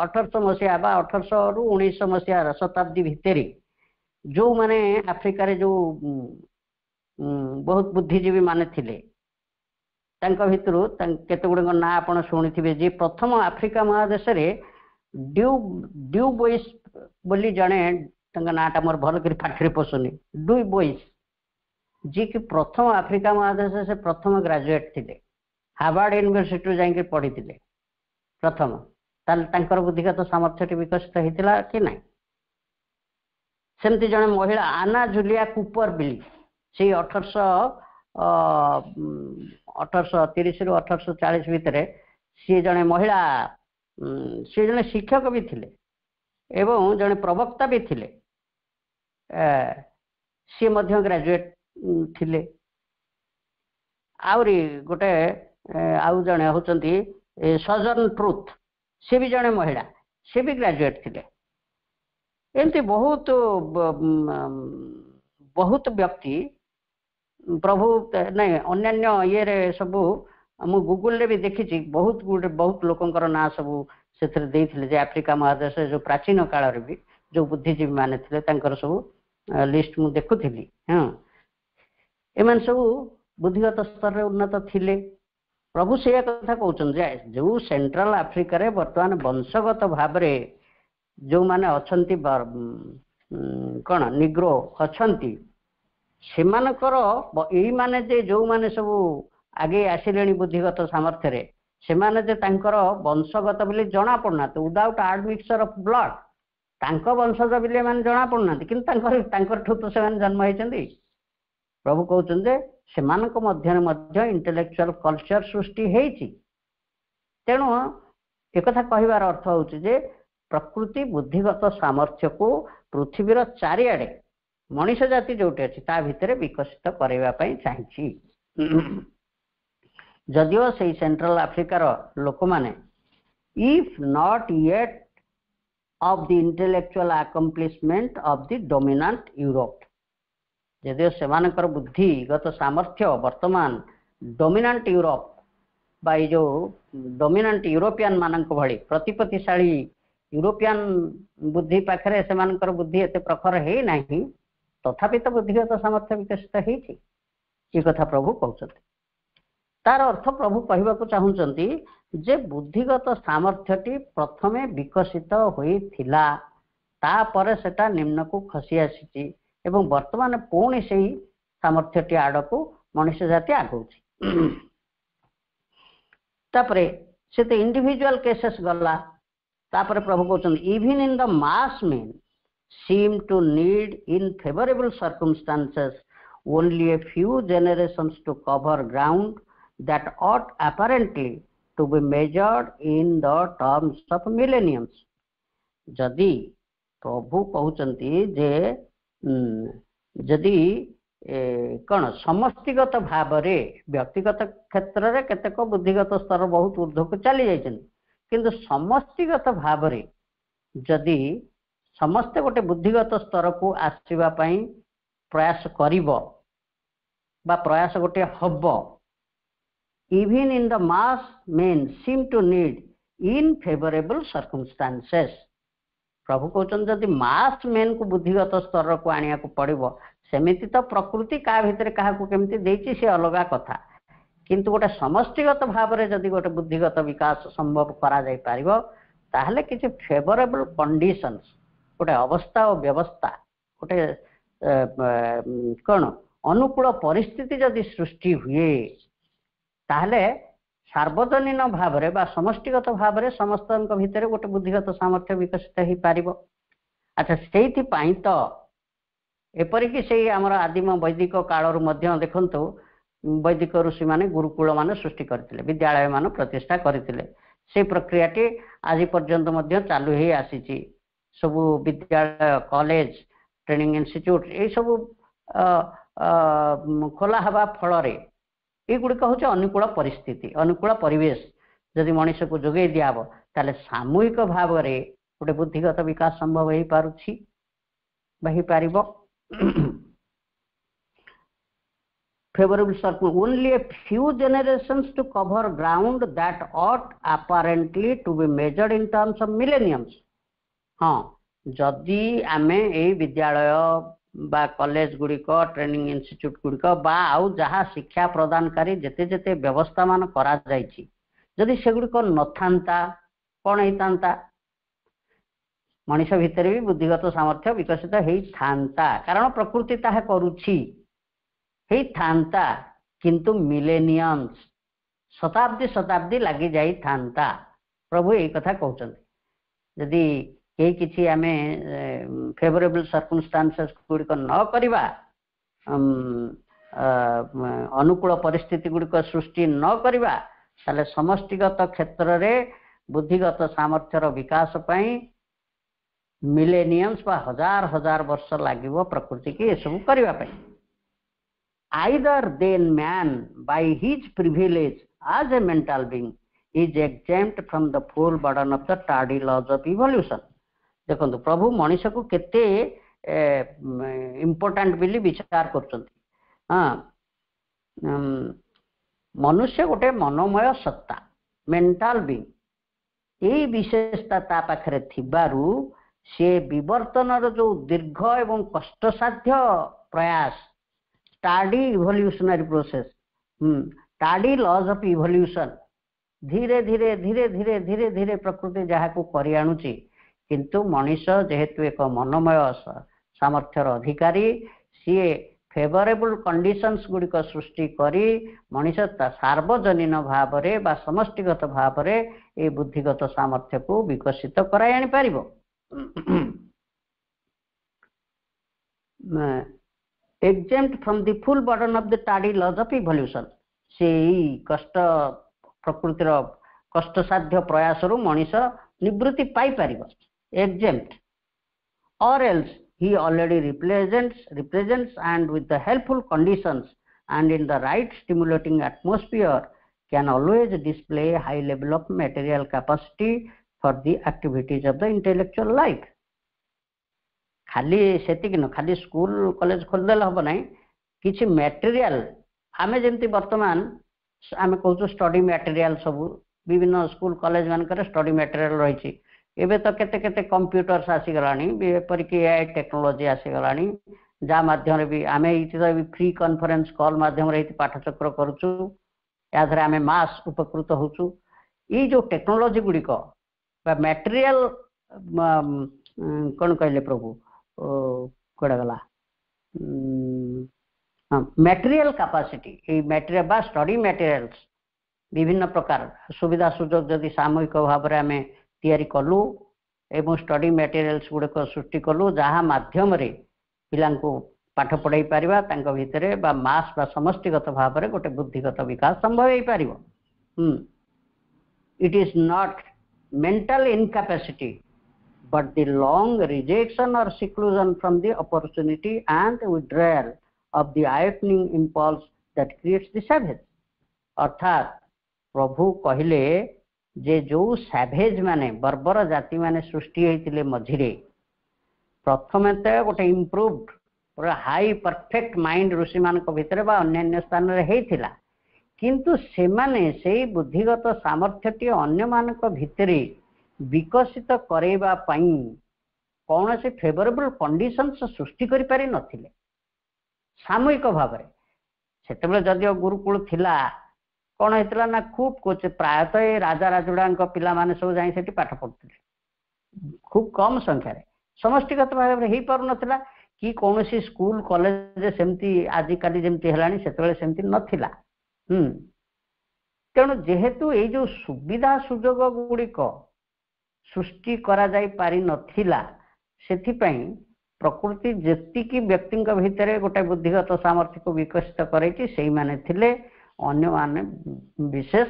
1800 मसीहा बा 1800 रु 1900 मसीहा शताब्दी भितर जो माने आफ्रिका रे जो बहुत बुद्धिजीवी माने थिले तांका भितरु केते गुडे ना आपण शुणिथिबे जे प्रथम आफ्रिका महादेश रे ड्यू बोइस बोली जणे तांका नाटा मोर भल करी पाखरे पसुनी ड्यू बोइस जी कि प्रथम आफ्रिका महादेश से प्रथम ग्रेजुएट थिले हार्वर्ड यूनिवर्सिटी जाइके पढ़ी थिले प्रथम ताल तांकर बुद्धिगत सामर्थ्य विकसित होता कि नहीं सेमती जने महिला आना जूलिया कूपर बिली से 1830 रु 1840 भितर सी जने महिला सी जने शिक्षक भी थिले एवं जने प्रवक्ता भी थिले सी मध्य ग्रेजुएट थिले आउरी गोटे आउ जने होचंती सजन ट्रुथ से भी जने महिला से भी ग्रेजुएट थिले एमती बहुत बहुत व्यक्ति प्रभु नहीं अन्यान्य ये रे सबू मु गूगल रे भी देखी बहुत लोकंकर ना सबू से देइथिले जे आफ्रिका महादेश जो प्राचीन काल रे भी जो बुद्धिजीवी माने थिले तांकर सबू लिस्ट मु देखुथिली हां एमन सबू बुद्धिगत स्तर रे उन्नत थिले प्रभु से कथा कहउछन जे जो सेंट्रल आफ्रिका रे वर्तमान वंशगत भाव रे जो माने अछंती कौन निग्रो अछंती से मानकर एई माने जे जो माने सब आगे आसिले बुद्धिगत सामर्थ्य रे से माने जे तांकर वंशगत बोली जना पड़ना तो विदाउट एडमिक्सचर ऑफ ब्लड तांको वंशज बोली माने जना पड़ना किंतु तांकर ठू तो से जन्म होइचंदी प्रभु कहउछन जे से मानक मध्य इंटेलेक्चुअल कल्चर सृष्टि हेइची तेणु एक कथा कहिवार अर्थ होउची जे प्रकृति बुद्धिगत सामर्थ्य को पृथ्वीर चारिआडे मनीष जाति जोटे अच्छी ता भितर विकसित करवा चाहिए जदिओ से सेंट्रल आफ्रिकार लोक माने if not yet of the intellectual accomplishment of the dominant Europe जदिओ सेमानकर बुद्धिगत सामर्थ्य वर्तमान डोमिनेंट यूरोप बा जो डोमिनेंट यूरोपियन मानक भली प्रतिपत्तिशाली यूरोपियन बुद्धि पाखरे सेमानकर बुद्धि एते प्रखर है नहीं तथापि तो बुद्धिगत सामर्थ्य विकसित होइछि ये कथा प्रभु कहउछथि तार अर्थ प्रभु कहबाकू चाहुचंती जे बुद्धिगत सामर्थ्यटी प्रथमे विकसित होइथिला तापर सेटा निम्न को खसी आसीछि एवं वर्तमान पुणी सेही सामर्थ्यटी आडकू मनुष्य जाति आगौछि तापरे सेते इंडिविजुअल केसेस गला तापर प्रभु कहउछंती even in the mass men seem to need in favorable circumstances only a few generations to cover ground that ought apparently to be measured in the terms of millenniums जदि प्रभु कहउचंती जे जदि कौन समष्टिगत भाव रे व्यक्तिगत क्षेत्र रे केतेक बुद्धिगत स्तर बहुत ऊर्ध्व को चली जाइछन किंतु समष्टिगत भाव रे जदि समस्ते गोटे बुद्धिगत स्तर को आसवा प्रयास करिबो बा प्रयास गोटे हब even in the mass men seem to need in favourable circumstances प्रभु कहउछन जदि मास मेन को बुद्धिगत स्तर को आनिया को पड़िबो सेमिति तो प्रकृति का भितर काहा को केमति देछि से अलगा कथा किंतु गोटे समष्टिगत भाव रे जदि गोटे बुद्धिगत विकास संभव करा जाय पारिबो ताहले किछि फेवरेबल कंडीशंस गोटे अवस्था और व्यवस्था गोटे कौन अनुकूल परिस्थिति जदि सृष्टि हुए ताहले सार्वजनीन भाव में समष्टिगत भाव में समस्त भितर गोटे बुद्धिगत सामर्थ्य विकसित हो पार अच्छा से तो एपरिकी से आमर आदिम वैदिक कालरू मध्य देखंतु वैदिक ऋषि माने गुरुकुल मान सृष्टि करथिले, विद्यालय मान प्रतिष्ठा करथिले। से प्रक्रियाटी आज पर्यंत मध्य चालू ही आसीची। सबु विद्यालय, कॉलेज, ट्रेनिंग इंस्टीट्यूट ये सब खोला हवा फल युड़िक हूँ अनुकूल परिस्थिति, अनुकूल परिवेश जदि मनुष्य को जोगे दिहब ताले सामूहिक भाव में गोटे बुद्धिगत विकास संभव हो पार। Favorable circumstances, only a few generations to cover ground that ought apparently to be measured in terms of millenniums. हाँ, जदि आमे ए विद्यालय बा कॉलेज गुड़िक, ट्रेनिंग इंस्टीट्यूट गुड़िक बा आउ जहाँ शिक्षा प्रदानकारी जेते जेते व्यवस्था मान करा जाइछि, जदि सेगुड़िक नथांता कौन होता, मनुष्य भितर भी बुद्धिगत सामर्थ्य विकसित होता, कारण प्रकृति ताहा करुछि था, किंतु मिलेनियम्स शताब्दी शताब्दी लगी जाई था। प्रभु यही कथा कहते यदि कई किसी आमे फेवरेबल सर्कमस्टांसेस गुड़िक न करिबा, अनुकूल परिस्थिति गुड़िक सृष्टि न करिबा, ताले समष्टिगत क्षेत्र रे बुद्धिगत सामर्थ्यर विकास पई मिलेनियम्स बा हजार हजार वर्ष लागिवो प्रकृति की सब करिबा पई। Either then man by his privilege as a mental being is exempt from the full burden of the tardy laws of evolution. देखो प्रभु मनुष्य को केते इम्पोर्टेंट बिली विचार करछंती। हाँ, मनुष्य गोटे मनोमय सत्ता, मेंटल बीइंग, यही विशेषता ता पाखरे थिबारु से विवर्तनर जो दीर्घ एवं कष्टसाध्य प्रयास, tardy evolutionary process, tardy laws of evolution, धीरे धीरे धीरे धीरे धीरे धीरे प्रकृति जहाँ को करि आनुची, किंतु मनुष्य जेहेतु एक मनोमय सामर्थ्यर अधिकारी, सी फेवरेबल कंडीशंस गुड़िक सृष्टि करी मनुष्य सार्वजनीन भाव में बा समष्टिगत भाव में ये बुद्धिगत सामर्थ्य को विकसित कराई आनी पारिबो। exempt from the full burden of the tardy laws of evolution, से कष्ट प्रकृतिर कष्ट साध्य प्रयास रु मनुष्य निवृत्ति पाई पारिबो, exempt, or else he already represents and with the helpful conditions and in the right stimulating atmosphere can always display a high level of material capacity for the activities of the intellectual life. खाली सेतिक न खाली school college खोलदेल हम ना, किसी material आमे जमती वर्तमान आमे कहूँ स्टडी मटेरियल सब विभिन्न स्कूल कॉलेज मानकर स्टडी मटेरियल रही। एबे तो केते केते कंप्यूटर्स आसीगलानी, एपरिकी एआई टेक्नोलोजी आसीगलानी, जा माध्यम भी आमे फ्री कॉन्फ्रेंस कॉल माध्यम रे पाठचक्र करूछु, याधरे आमे मास उपकृत होछु। ये जो टेक्नोलोजी गुड़िक मटेरियल कौन कहले प्रभु कड़ा गला मटेरियल कैपेसिटी, मटेरियल बा स्टडी मटेरियल्स विभिन्न प्रकार सुविधा सुजोग जदि सामूहिक भाव में आम तैयारी कलु एवं स्टडी मटेरियल्स गुड़िक सृष्टि कलु जहाँ माध्यम रे पिला पाठ पढ़ाई पारिबा, तांको भितरे बा मास बा समष्टिगत भाव में गोटे बुद्धिगत विकास संभव हो पारिबो। It is not mental incapacity but the long rejection or seclusion from the opportunity and withdrawal of the awakening impulse that creates the savage. अर्थात प्रभु कहले जे जो सैभेज माने बर्बर जाति माने सृष्टि होइतिले मझिरे प्रथमे तो गोटे इम्प्रूव्ड पूरा हाई परफेक्ट माइंड ऋषि मान भितर बा अन्य स्थान रे हेइतिला, किंतु से माने से बुद्धिगत सामर्थ्यटी अन्य मानक भितरे विकसित करैबा पई कौन से फेवरेबल कंडीशंस सृष्टि करि पारि नथिले सामूहिक भाव में। सेतेबेले जदिओ गुरुकुल थिला कौन होइतिला ना खूब कोच प्रायतः राजा राजुड़ा पिला माने सब जाई सेठी पाठ पढ़ुथिले, खूब कम संख्या रे समष्टिगत भाव में हेई पारु नथिला कि कौन सी स्कूल कॉलेज सेमती आजि काली जेमती हेलानी सेतेबेले सेमती नथिला। तेणु जेहेतु ये जो सुविधा सुजोग गुड़िक सृष्टि करा जाई पारि नथिला, सेथिपई प्रकृति जेतिकी व्यक्ति भितर गोटे बुद्धिगत सामर्थ्य को विकसित करे से माने थिले अन्य माने विशेष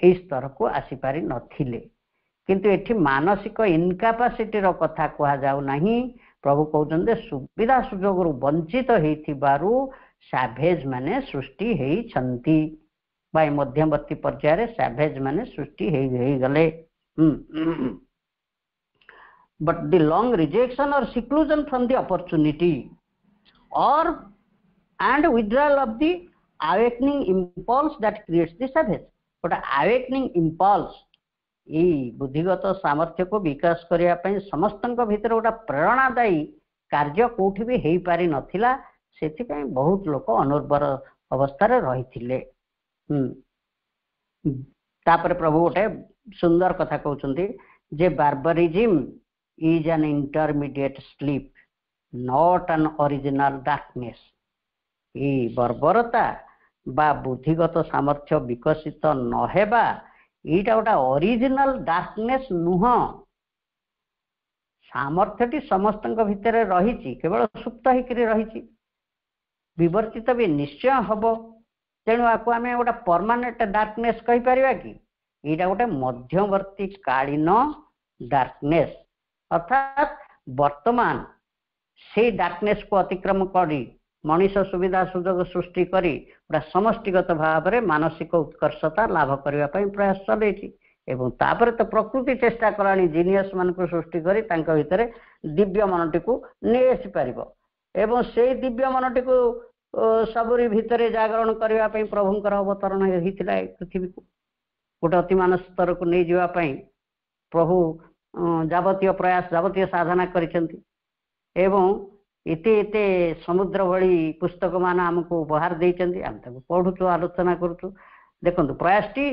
इस स्तर को आसीपारि नथिले किंतु एठी मानसिक इनकापासिटी रो कथा कहा जाऊ नहीं। प्रभु कहते सुविधा सुजोग वंचित होइथिबारु सैभेज माने सृष्टि हेई छंती बाय मध्यवर्ती पर्याय सैभेज माने सृष्टि हेई गले। But the long rejection or seclusion from the opportunity or and withdrawal of the awakening impulse that creates the savage. But awakening impulse ये बुद्धिगत सामर्थ्य को विकास करिया पई समस्तन को भीतर गोटा प्रेरणादायी कार्य कोठी भी हेई पारि नथिला सेति पई बहुत लोक अनुर्वर अवस्था रे रहिथिले। तापर प्रभु गोटे सुंदर कथा कहउचंती जे barbarism is an intermediate sleep not an original darkness। ये बर्बरता बा बुद्धिगत सामर्थ्य विकसित न हेबा एटा गोटा ओरिजिनल डार्कनेस नुह। सामर्थ्यटी समस्त भितर रही केवल सुप्त होकर रही विवर्तित भी निश्चय हम तेणु आपको आम गोटे परमानेंट डार्कनेस कहीपर कि यहाँ गोटे मध्यवर्ती कालीन डार्कनेस अर्थात वर्तमान से डार्कनेस को अतिक्रम करी मनीष सुविधा सुजोग सृष्टि करी पूरा समष्टिगत भाव में मानसिक उत्कर्षता लाभ करने प्रयास चलती एवं तापर तो प्रकृति चेष्टा कलानी जीनियस मान को सृष्टि करी तांका भितर दिव्य मनटी को नहीं आसी पारिबो एवं से दिव्य मनटी को सबरी भितर जागरण करने प्रभुंकर अवतरण होता पृथ्वी को गोटे अतिमान स्तर को नहीं जावाई प्रभु जावतीय प्रयास जावतीय साधना करिसेंती एवं एते एते समुद्र भली पुस्तक मान आमको उपहार देइचंती आम ताको पढुचु आलोचना करूचु देखंतु प्रयासटी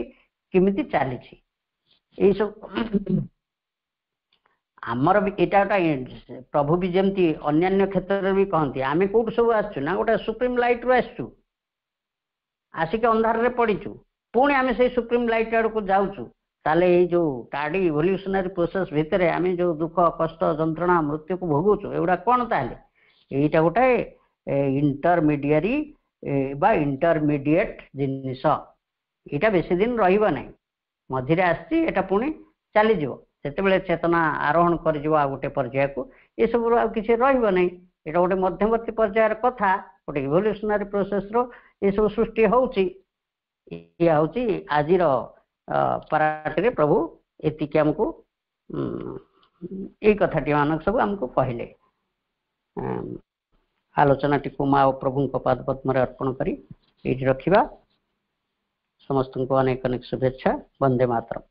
केमिति चलीछि एई सब आमर भी एटा प्रभु भी जमती अन्य क्षेत्र भी कहती आम कौट सब आसचु ना गोटे सुप्रीम लाइट रु आसचु आसिक अंधार रे पड़ीचु पुणी आम से सुप्रीम लाइट आड़ को जाऊचु ताले ये जो टार्डी इवोल्यूशनरी प्रोसेस भितर आम जो दुख कष्ट जंत्रणा मृत्यु को भोगुचु एगुड़ा कौन ताले यहीटा गोटे इंटरमीडिएरी बा इंटरमीडिएट जिनिस यहाँ बेसी दिन रहिबो नै मझिरे आसी एटा पुणी चलीजिवो सेतेबेले चेतना आरोहण कर गोटे पर्याय को ये सब किसी रहिबो नै एटा गोटे मध्यवर्ती पर्यायर कथा गोटे इवोल्यूशनरी प्रोसेस रो ये सब सृष्टि होउची या होउची आजिर पराटे प्रभु एतिक आमको ये कथाटी मानक सब आमको कहले आलोचना टी माँ और प्रभु पाद पद्म अर्पण करी रखा समस्त को अनेक अनेक शुभेच्छा। वंदे मातरम।